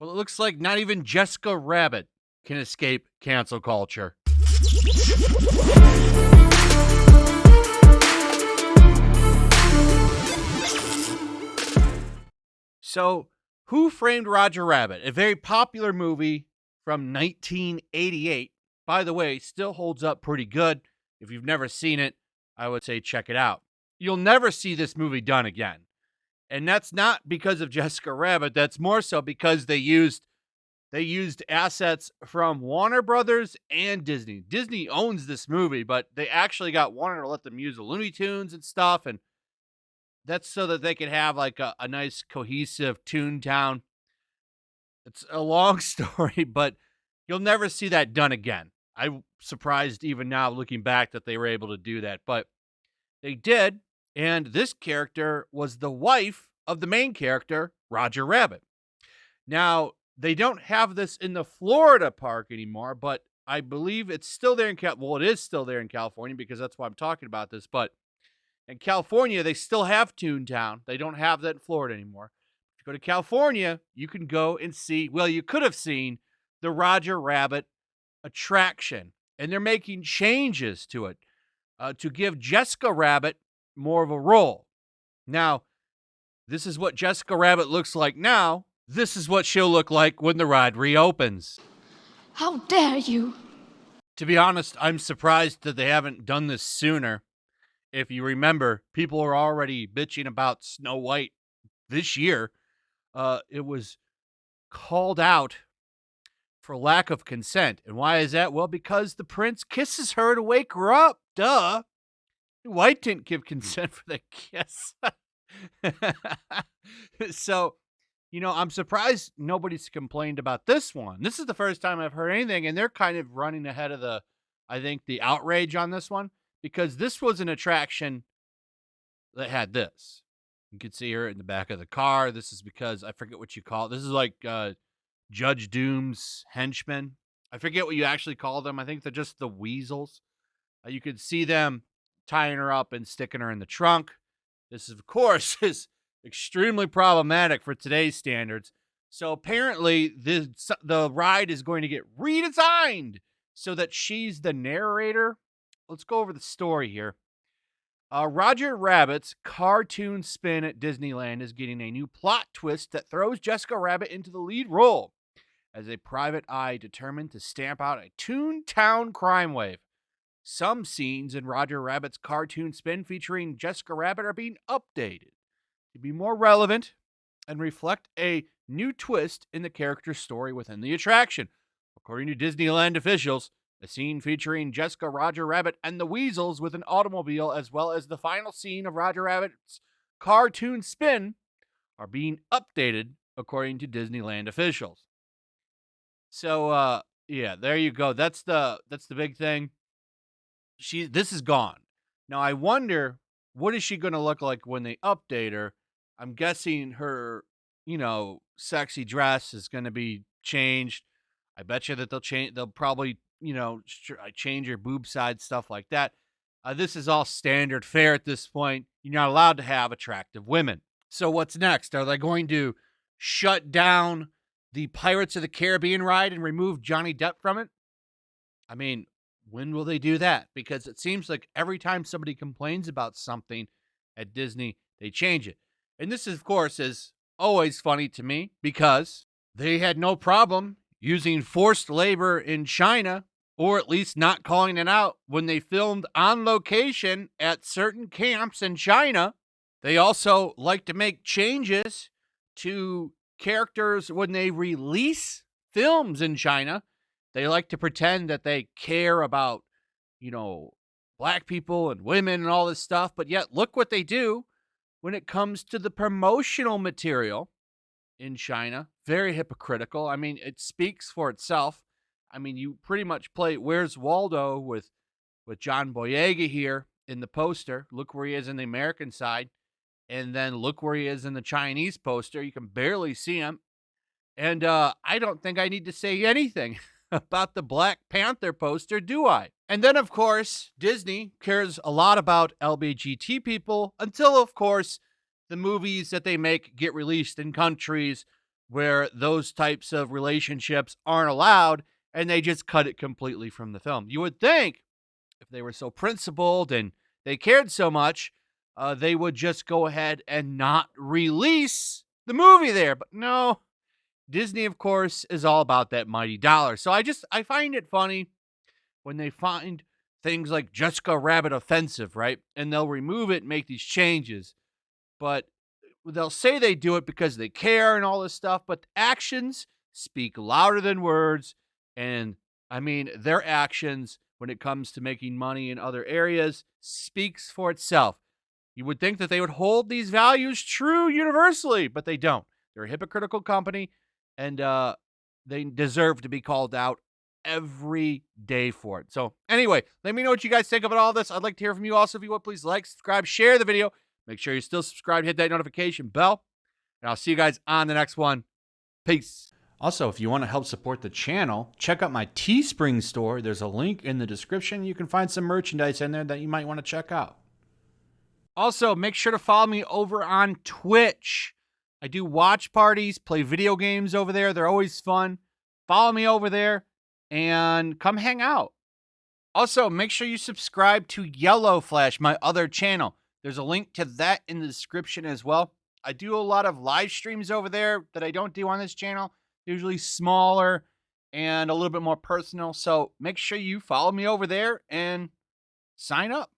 Well, it looks like not even Jessica Rabbit can escape cancel culture. So, Who Framed Roger Rabbit? A very popular movie from 1988. By the way, still holds up pretty good. If you've never seen it, I would say check it out. You'll never see this movie done again. And that's not because of Jessica Rabbit. That's more so because they used assets from Warner Brothers and Disney. Disney owns this movie, but they actually got Warner to let them use the Looney Tunes and stuff, and that's so that they could have like a nice cohesive Toontown. It's a long story, but you'll never see that done again. I'm surprised even now looking back that they were able to do that, but they did, and this character was the wife of the main character, Roger Rabbit. Now, they don't have this in the Florida park anymore, but I believe it's still there in it is still there in California because that's why I'm talking about this, but in California, they still have Toontown. They don't have that in Florida anymore. If you go to California, you can go and see, well, you could have seen the Roger Rabbit attraction, and they're making changes to it to give Jessica Rabbit more of a role. Now, this is what Jessica Rabbit looks like now. This is what she'll look like when the ride reopens. How dare you? To be honest, I'm surprised that they haven't done this sooner. If you remember, people are already bitching about Snow White this year. It was called out for lack of consent. And why is that? Well, because the prince kisses her to wake her up. Duh. White didn't give consent for the kiss. So, I'm surprised nobody's complained about this one. This is the first time I've heard anything, and they're kind of running ahead of the outrage on this one, because this was an attraction that had this. You could see her in the back of the car. This is because, I forget what you call it. This is like Judge Doom's henchmen. I forget what you actually call them. I think they're just the weasels. You could see them tying her up and sticking her in the trunk. This, of course, is extremely problematic for today's standards. So apparently the ride is going to get redesigned so that she's the narrator. Let's go over the story here. Roger Rabbit's cartoon spin at Disneyland is getting a new plot twist that throws Jessica Rabbit into the lead role as a private eye determined to stamp out a Toontown crime wave. Some scenes in Roger Rabbit's cartoon spin featuring Jessica Rabbit are being updated to be more relevant and reflect a new twist in the character's story within the attraction. According to Disneyland officials, a scene featuring Jessica, Roger Rabbit, and the Weasels with an automobile, as well as the final scene of Roger Rabbit's cartoon spin, are being updated according to Disneyland officials. So, yeah, there you go. That's the big thing. This is gone. Now, I wonder, what is she going to look like when they update her? I'm guessing her, sexy dress is going to be changed. I bet you that they'll probably, change her boob side, stuff like that. This is all standard fare at this point. You're not allowed to have attractive women. So what's next? Are they going to shut down the Pirates of the Caribbean ride and remove Johnny Depp from it? I mean, when will they do that? Because it seems like every time somebody complains about something at Disney, they change it. And this, of course, is always funny to me because they had no problem using forced labor in China, or at least not calling it out when they filmed on location at certain camps in China. They also like to make changes to characters when they release films in China. They like to pretend that they care about, black people and women and all this stuff. But yet, look what they do when it comes to the promotional material in China. Very hypocritical. I mean, it speaks for itself. I mean, you pretty much play Where's Waldo with John Boyega here in the poster. Look where he is in the American side. And then look where he is in the Chinese poster. You can barely see him. And I don't think I need to say anything about the Black Panther poster, do I? And then, of course, Disney cares a lot about LGBT people until, of course, the movies that they make get released in countries where those types of relationships aren't allowed and they just cut it completely from the film. You would think if they were so principled and they cared so much, they would just go ahead and not release the movie there. But no, Disney, of course, is all about that mighty dollar. So I find it funny when they find things like Jessica Rabbit offensive, right? And they'll remove it and make these changes. But they'll say they do it because they care and all this stuff, but actions speak louder than words. And I mean, their actions when it comes to making money in other areas speaks for itself. You would think that they would hold these values true universally, but they don't. They're a hypocritical company, and they deserve to be called out every day for it. So, anyway, let me know what you guys think about all this. I'd like to hear from you also. If you would, please like, subscribe, share the video. Make sure you're still subscribed, hit that notification bell, and I'll see you guys on the next one. Peace. Also, if you want to help support the channel, check out my Teespring store. There's a link in the description. You can find some merchandise in there that you might want to check out. Also, make sure to follow me over on Twitch. I do watch parties, play video games over there. They're always fun. Follow me over there and come hang out. Also, make sure you subscribe to YellowFlash, my other channel. There's a link to that in the description as well. I do a lot of live streams over there that I don't do on this channel, usually smaller and a little bit more personal. So make sure you follow me over there and sign up.